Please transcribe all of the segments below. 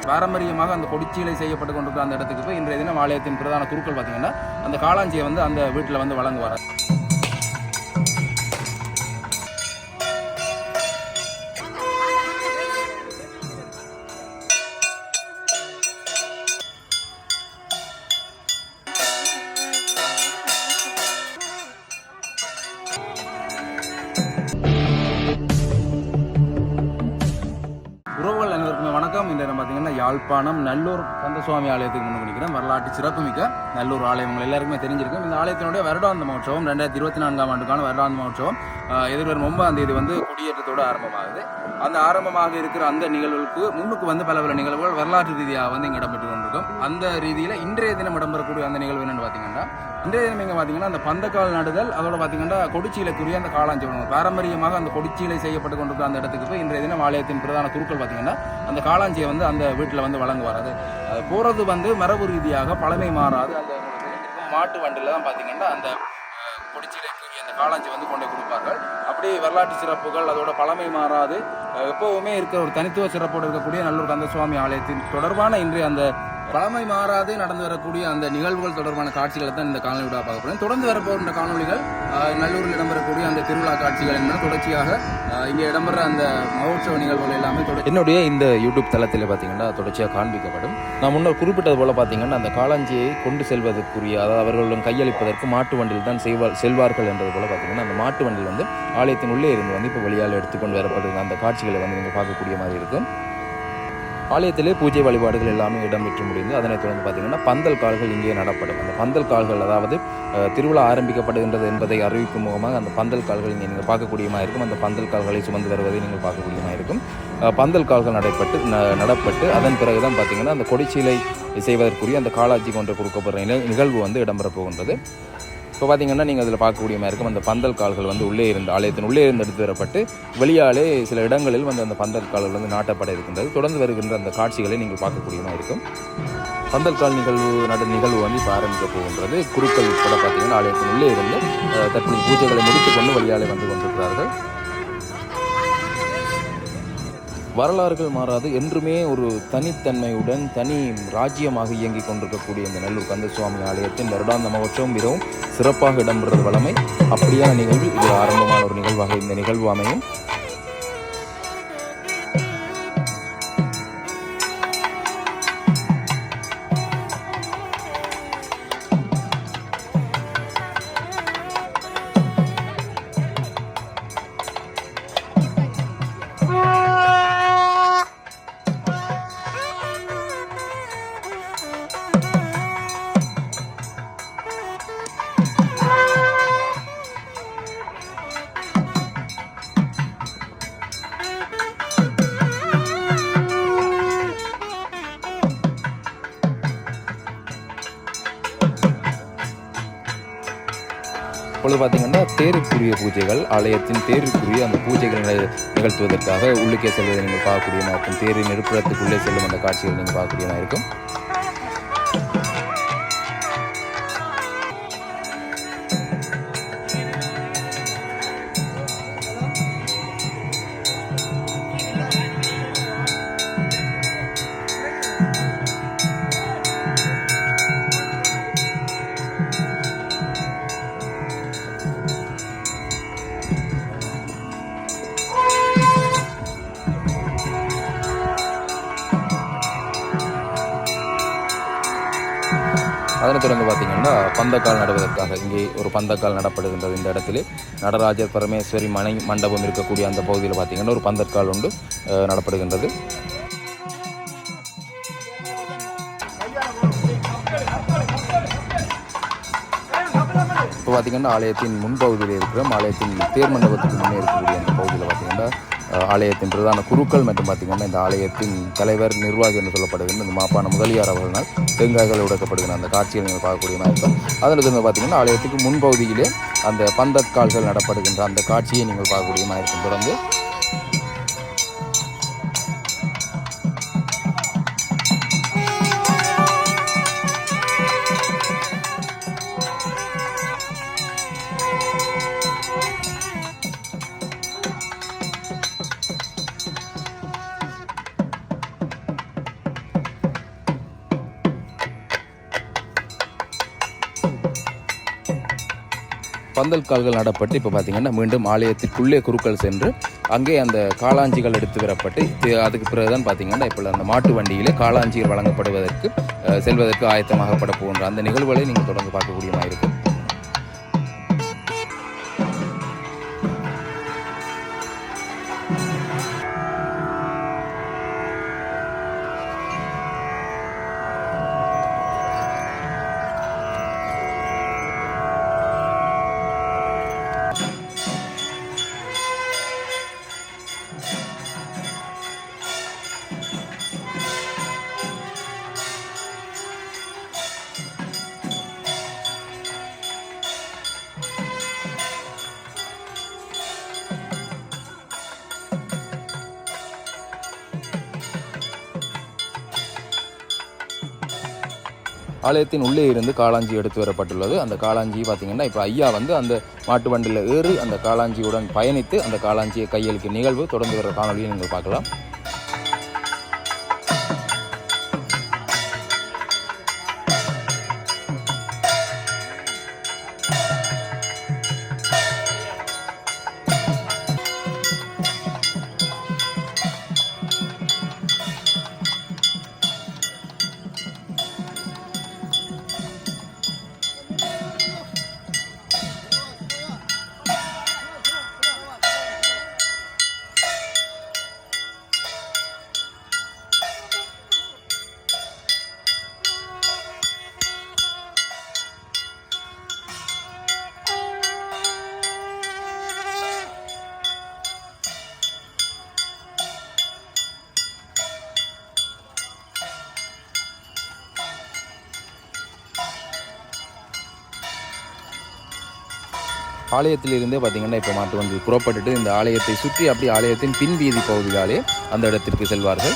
பாரம்பரியமாக அந்த கொடிச்சீலை செய்யப்பட்டு கொண்டிருக்கிற அந்த இடத்துக்கு போய் இன்றைய தினம் ஆலயத்தின் பிரதான குருக்கள் பார்த்தீங்கன்னா அந்த காளாஞ்சியை வந்து அந்த வீட்டில் வந்து வழங்குவார். உறவுகள் அனைவருக்குமே வணக்கம். இந்த நேரம் பார்த்தீங்கன்னா யாழ்ப்பாணம் நல்லூர் கந்தசுவாமி ஆலயத்துக்கு முன்னு நிற்கிறேன். வரலாற்று சிறப்புமிக்க நல்லூர் ஆலயம் உங்கள் எல்லாருக்குமே தெரிஞ்சிருக்கும். இந்த ஆலயத்தினுடைய வருடாந்த மகோற்சவம் 2024ஆம் ஆண்டுக்கான வருடாந்த மகோற்சவம் எதிர்வரும் 9ஆம் தேதி வந்து கொடியேற்றத்தோடு ஆரம்பமாகுது. அந்த ஆரம்பமாக இருக்கிற அந்த நிகழ்வுக்கு முன்னுக்கு வந்து பல நிகழ்வுகள் வரலாற்று ரீதியாக வந்து இங்கே இடம்பெற்று கொண்டிருக்கும். அந்த ரீதியில் இன்றைய தினம் இடம்பெறக்கூடிய அந்த நிகழ்வு என்னென்னு பார்த்தீங்கன்னா, இன்றைய தினம் இங்கே பார்த்தீங்கன்னா அந்த பந்தக்கால் நடுதல், அதோட பார்த்தீங்கன்னா கொடிச்சீலைக்குரிய அந்த காளாஞ்சி பாரம்பரியமாக அந்த கொடிச்சீலை செய்யப்பட்டு கொண்டிருக்கிற அந்த இடத்துக்கு போய் இன்றைய தினம் ஆலயத்தின் பிரதான குருக்கள் பார்த்தீங்கன்னா அந்த காளாஞ்சியை வந்து அந்த வீட்டில் வந்து வழங்குவார். அது போகிறது வந்து மரபு ரீதியாக பழமை மாறாது. அந்த மாட்டு வண்டியில் தான் பார்த்தீங்கன்னா அந்த கொடிச்சீலைக்குரிய அந்த காளாஞ்சி வந்து கொண்டு கொடுப்பார்கள். அப்படியே வரலாற்று சிறப்புகள் அதோட பழமை மாறாது எப்போவுமே இருக்கிற ஒரு தனித்துவ சிறப்போடு இருக்கக்கூடிய நல்லூர் கந்தசுவாமி ஆலயத்தின் தொடர்பான இன்றைய அந்த பழமை மாறாது நடந்து வரக்கூடிய அந்த நிகழ்வுகள் தொடர்பான காட்சிகளை தான் இந்த காணொலியோட பார்க்க போகிறேன். தொடர்ந்து வரப்போகின்ற காணொலிகள் நல்லூரில் இடம்பெறக்கூடிய அந்த திருவிழா காட்சிகள் என்பது தொடர்ச்சியாக இங்கே இடம்பெற அந்த மகோற்சவ நிகழ்வுகள் எல்லாமே என்னுடைய இந்த யூடியூப் தளத்தில் பார்த்தீங்கன்னா தொடர்ச்சியாக காண்பிக்கப்படும். நான் முன்னர் குறிப்பிட்டது போல பார்த்தீங்கன்னா அந்த காளாஞ்சியை கொண்டு செல்வதற்குரிய, அதாவது அவர்களுடன் கையளிப்பதற்கு மாட்டு வண்டியில் தான் செல்வார்கள் என்றது போல பார்த்தீங்கன்னா அந்த மாட்டு வண்டியில் வந்து ஆலயத்தின் உள்ளே இருந்து வந்து இப்போ வெளியால் எடுத்துக்கொண்டு வரப்படுகிற அந்த காட்சிகளை வந்து நீங்கள் பார்க்கக்கூடிய மாதிரி இருக்கும். ஆலயத்திலே பூஜை வழிபாடுகள் எல்லாமே இடம்பெற்று முடிந்து அதனைத் தொடர்ந்து பார்த்தீங்கன்னா பந்தல் கால்கள் இங்கே நடப்படும். அந்த பந்தல் கால்கள், அதாவது திருவிழா ஆரம்பிக்கப்படுகின்றது என்பதை அறிவிக்கும் முகமாக அந்த பந்தல் கால்கள் இங்கே நீங்கள் பார்க்கக்கூடியமாக இருக்கும். அந்த பந்தல் கால்களை சுமந்து வருவதை நீங்கள் பார்க்கக்கூடியமாக இருக்கும். பந்தல் கால்கள் நடப்பட்டு அதன் பிறகுதான் பார்த்தீங்கன்னா அந்த கொடிச்சீலை செய்வதற்குரிய அந்த காளாஞ்சி கொண்டு கொடுக்கப்படுற நிகழ்வு வந்து இடம்பெறப் போகின்றது. இப்போ பார்த்தீங்கன்னா நீங்கள் அதில் பார்க்கக்கூடிய மாதிரி இருக்கும். அந்த பந்தல் கால்கள் வந்து உள்ளே இருந்து ஆலயத்தின் உள்ளே இருந்து எடுத்து வரப்பட்டு வெளியாலே சில இடங்களில் வந்து அந்த பந்தல் கால்கள் வந்து நாட்டப்பட இருக்கின்றது. தொடர்ந்து வருகின்ற அந்த காட்சிகளை நீங்கள் பார்க்கக்கூடியமாக இருக்கும். பந்தல் கால் நிகழ்வு வந்து இப்போ ஆரம்பிக்க போகின்றது. குருக்கள் கூட பார்த்தீங்கன்னா ஆலயத்தின் உள்ளே இருந்து தற்போது பூஜைகளை முடித்துக்கொண்டு வெளியாலே வந்து கொண்டிருக்கிறார்கள். வரலாறுகள் மாறாது, என்றுமே ஒரு தனித்தன்மையுடன் தனி ராஜ்யமாக இயங்கிக் கொண்டிருக்கக்கூடிய இந்த நல்லூர் கந்தசுவாமி ஆலயத்தின் வருடாந்த மகோற்சவம் மிகவும் சிறப்பாக இடம்பெறுவது வழமை. அப்படியான நிகழ்வு இது ஆரம்பமான ஒரு நிகழ்வாக இந்த நிகழ்வு அமையும். இப்பொழுது பார்த்தீங்கன்னா தேருக்குரிய பூஜைகள், ஆலயத்தின் தேருக்குரிய அந்த பூஜைகள் நிகழ்த்துவதற்காக உள்ளுக்கே செல்வதை நீங்கள் பார்க்கக்கூடியமாக இருக்கும். தேரின் இருப்பிடத்துக்குள்ளே செல்லும் அந்த காட்சிகள் நீங்கள் பார்க்கக்கூடியமாக இருக்கும். அதனைத் தொடர்ந்து பார்த்தீங்கன்னா பந்தக்கால் நடுவதற்காக இங்கே ஒரு பந்தக்கால் நடப்படுகின்றது. இந்த இடத்துல நடராஜர் பரமேஸ்வரி மண்டபம் இருக்கக்கூடிய அந்த பகுதியில் பார்த்தீங்கன்னா ஒரு பந்தக்கால் ஒன்று நடப்படுகின்றது. இப்போ பார்த்தீங்கன்னா ஆலயத்தின் முன்பகுதியில் இருக்கிற ஆலயத்தின் தேர் மண்டபத்துக்கு முன்னே இருக்கக்கூடிய அந்த பகுதியில் பார்த்தீங்கன்னா ஆலயத்தின் பிரதான குருக்கள் மற்றும் பார்த்திங்கன்னா இந்த ஆலயத்தின் தலைவர் நிர்வாகி என்று சொல்லப்படுகின்ற இந்த மாப்பான முதலியார் அவர்களால் தேங்காய்கள் உடைக்கப்படுகிற அந்த காட்சியை நீங்கள் பார்க்கக்கூடிய மாதிரி இருக்கும். அதில் இருந்து பார்த்திங்கன்னா ஆலயத்துக்கு முன்பகுதியிலே அந்த பந்தக்கால்கள் நடப்படுகின்ற அந்த காட்சியை நீங்கள் பார்க்கக்கூடிய மாதிரி இருக்கும். தொடர்ந்து பந்தல் கால்கள் நடப்பட்டு இப்போ பார்த்தீங்கன்னா மீண்டும் ஆலயத்திற்குள்ளே குருக்கள் சென்று அங்கே அந்த காளாஞ்சிகள் எடுத்து வரப்பட்டு அதுக்கு பிறகுதான் பார்த்தீங்கன்னா இப்போ அந்த மாட்டு வண்டியிலே காளாஞ்சிகள் வழங்கப்படுவதற்கு செல்வதற்கு ஆயத்தமாகப்பட போகின்ற அந்த நிகழ்வுகளை நீங்கள் தொடர்ந்து பார்க்கக்கூடியமாக இருக்கும். ஆலயத்தின் உள்ளே இருந்து காளாஞ்சி எடுத்து வரப்பட்டுள்ளது. அந்த காளாஞ்சி பார்த்தீங்கன்னா இப்போ ஐயா வந்து அந்த மாட்டு வண்டியில் ஏறி அந்த காளாஞ்சியுடன் பயணித்து அந்த காளாஞ்சியை கையளிக்கும் நிகழ்வு தொடர்ந்து வர காணொலியை நீங்கள் பார்க்கலாம். ஆலயத்திலிருந்தே பார்த்தீங்கன்னா இப்போ மாட்டு வண்டி புறப்பட்டுட்டு இந்த ஆலயத்தை சுற்றி அப்படி ஆலயத்தின் பின் வீதி பகுதியாலே அந்த இடத்திற்கு செல்வார்கள்.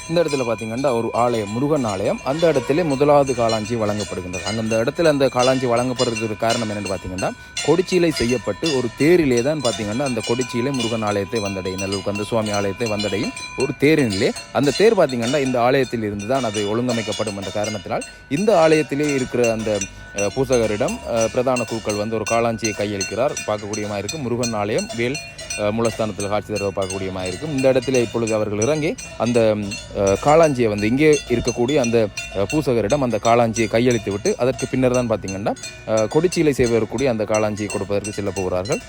இந்த இடத்துல பார்த்தீங்கன்னா ஒரு ஆலயம், முருகன் ஆலயம். அந்த இடத்துல முதலாவது காளாஞ்சி வழங்கப்படுகின்றது. அந்த இடத்துல அந்த காளாஞ்சி வழங்கப்படுறதுக்கு காரணம் என்னென்னு பார்த்தீங்கன்னா, கொடிச்சீலை செய்யப்பட்டு ஒரு தேரிலே தான் பார்த்தீங்கன்னா அந்த கொடிச்சீலை முருகன் ஆலயத்தை வந்தடையும், நல்லூர் கந்தசுவாமி ஆலயத்தை வந்தடையும் ஒரு தேரினிலே. அந்த தேர் பார்த்தீங்கன்னா இந்த ஆலயத்தில் இருந்து தான் அது ஒழுங்கமைக்கப்படும் என்ற காரணத்தினால் இந்த ஆலயத்திலே இருக்கிற அந்த பூசகரிடம் பிரதான குருக்கள் வந்து ஒரு காளாஞ்சியை கையளிக்கிறார். பார்க்கக்கூடியமாக இருக்கும். முருகன் ஆலயம் வேல் மூலஸ்தானத்தில் காட்சி தர பார்க்கக்கூடியமாக இருக்கும். இந்த இடத்துல இப்பொழுது அவர்கள் இறங்கி அந்த காளாஞ்சியை வந்து இங்கே இருக்கக்கூடிய அந்த பூசகரிடம் அந்த காளாஞ்சியை கையளித்து விட்டு அதற்கு பின்னர் தான் பார்த்தீங்கன்னா கொடிச்சீலை செய்வதற்கூடிய அந்த காளாஞ்சியை கொடுப்பதற்கு செல்ல போகிறார்கள்.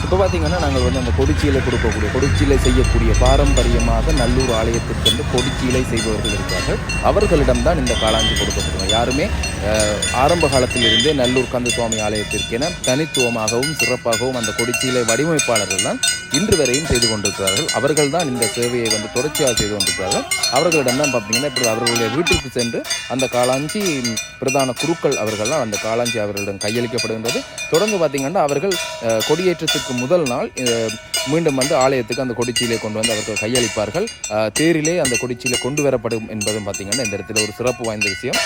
இப்போ பார்த்தீங்கன்னா நாங்கள் வந்து அந்த கொடிச்சீலை கொடுக்கக்கூடிய கொடிச்சீலை செய்யக்கூடிய பாரம்பரியமாக நல்லூர் ஆலயத்திற்கு வந்து கொடிச்சீலை செய்பவர்கள் இருக்கிறார்கள். அவர்களிடம்தான் இந்த காளாஞ்சி கொடுக்கப்படும். யாருமே ஆரம்ப காலத்திலிருந்தே நல்லூர் கந்தசுவாமி ஆலயத்திற்கென தனித்துவமாகவும் சிறப்பாகவும் அந்த கொடிச்சீலை வடிவமைப்பாளர்கள் தான் இன்று வரையும் செய்து கொண்டிருக்கிறார்கள். அவர்கள் தான் இந்த சேவையை வந்து தொடர்ச்சியாக செய்து கொண்டிருக்கிறார்கள். அவர்களிடம் தான் பார்த்தீங்கன்னா இப்படி அவர்களுடைய வீட்டிற்கு சென்று அந்த காளாஞ்சி பிரதான குருக்கள் அவர்கள்லாம் அந்த காளாஞ்சி அவர்களிடம் கையளிக்கப்படுகின்றது. தொடர்ந்து பார்த்தீங்கன்னா அவர்கள் கொடியேற்றத்திற்கு முதல் நாள் மீண்டும் வந்து ஆலயத்துக்கு அந்த கொடிச்சீலை கொண்டு வந்து அவர்கள் கையளிப்பார்கள். தேரிலே அந்த கொடிச்சீலை கொண்டு வரப்படும் என்பதும் பார்த்தீங்கன்னா இந்த இடத்துல ஒரு சிறப்பு வாய்ந்த விஷயம்.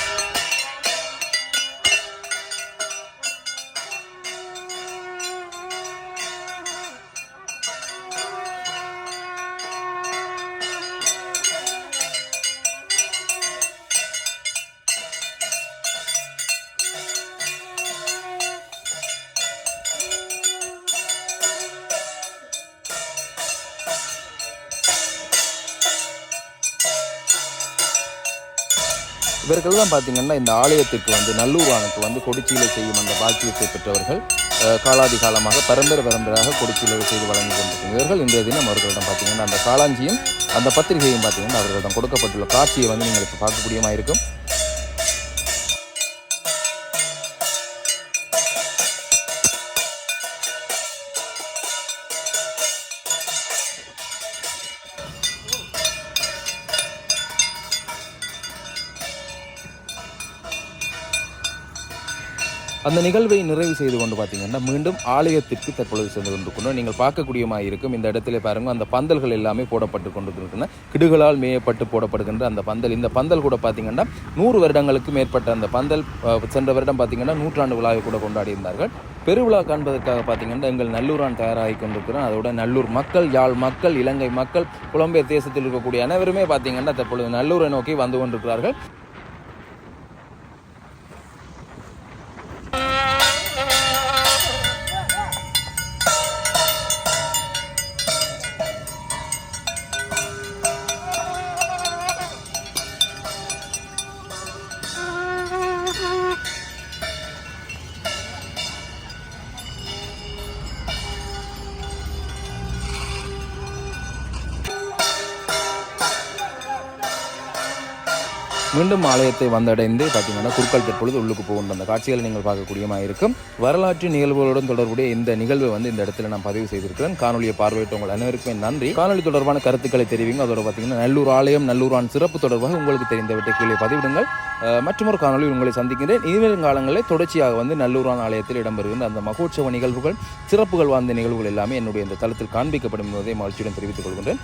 இவர்கள் தான் பார்த்தீங்கன்னா இந்த ஆலயத்திற்கு வந்து நல்லூரானுக்கு வந்து கொடிச்சீலை செய்யும் அந்த பாக்கியத்தை பெற்றவர்கள். காலாதி காலமாக பரம்பரையாக கொடிச்சீலை செய்து வழங்கி கொண்டிருக்கிறவர்கள். இன்றைய தினம் அவர்களிடம் பார்த்தீங்கன்னா அந்த காளாஞ்சியும் அந்த பத்திரிகையும் பார்த்தீங்கன்னா அவர்களிடம் கொடுக்கப்பட்டுள்ள காட்சியை வந்து நீங்கள் இப்போ பார்க்கக்கூடியமாக இருக்கும். அந்த நிகழ்வை நிறைவு செய்து கொண்டு பார்த்தீங்கன்னா மீண்டும் ஆலயத்திற்கு தற்பொழுது சென்று கொண்டிருக்கணும். நீங்கள் பார்க்கக்கூடியமாக இருக்கும் இந்த இடத்துல பாருங்கள், அந்த பந்தல்கள் எல்லாமே போடப்பட்டு கொண்டிருக்கின்றன. கிடுகளால் மேயப்பட்டு போடப்படுகின்ற அந்த பந்தல், இந்த பந்தல் கூட பார்த்தீங்கன்னா 100 வருடங்களுக்கு மேற்பட்ட அந்த பந்தல் சென்ற வருடம் பார்த்தீங்கன்னா 100ஆண்டு விழாவை கூட கொண்டாடியிருந்தார்கள். பெருவிழா காண்பதற்காக பார்த்தீங்கன்னா எங்கள் நல்லூரான் தயாராகி கொண்டிருக்கிறோம். அதோட நல்லூர் மக்கள், யாழ் மக்கள், இலங்கை மக்கள், புலம்பெயர் தேசத்தில் இருக்கக்கூடிய அனைவருமே பார்த்தீங்கன்னா தற்பொழுது நல்லூரை நோக்கி வந்து கொண்டிருக்கிறார்கள். மீண்டும் ஆலயத்தை வந்தடைந்து பார்த்தீங்கன்னா குருக்கள் தற்பொழுது உள்ளுக்கு போகின்ற அந்த காட்சிகளை நீங்கள் பார்க்கக்கூடியமாக இருக்கும். வரலாற்று நிகழ்வுகளுடன் தொடர்புடைய இந்த நிகழ்வை வந்து இந்த இடத்துல நான் பதிவு செய்திருக்கிறேன். காணொலியை பார்வையிட்டவங்கள் அனைவருக்குமே நன்றி. காணொலி தொடர்பான கருத்துக்களை தெரிவிங்க. அதோட பார்த்தீங்கன்னா நல்லூர் ஆலயம், நல்லூரான் சிறப்பு தொடர்பாக உங்களுக்கு தெரிந்தவற்றை கீழே பதிவிடுங்கள். மற்றொரு காணொலியில் உங்களை சந்திக்கின்றேன். இனிவரும் காலங்களில் தொடர்ச்சியாக வந்து நல்லூரான் ஆலயத்தில் இடம்பெறுகின்ற அந்த மகோற்சவ நிகழ்வுகள், சிறப்புகள் வாய்ந்த நிகழ்வுகள் எல்லாமே என்னுடைய இந்த தளத்தில் காண்பிக்கப்படும் என்பதை மகிழ்ச்சியுடன் தெரிவித்துக் கொள்கின்றேன்.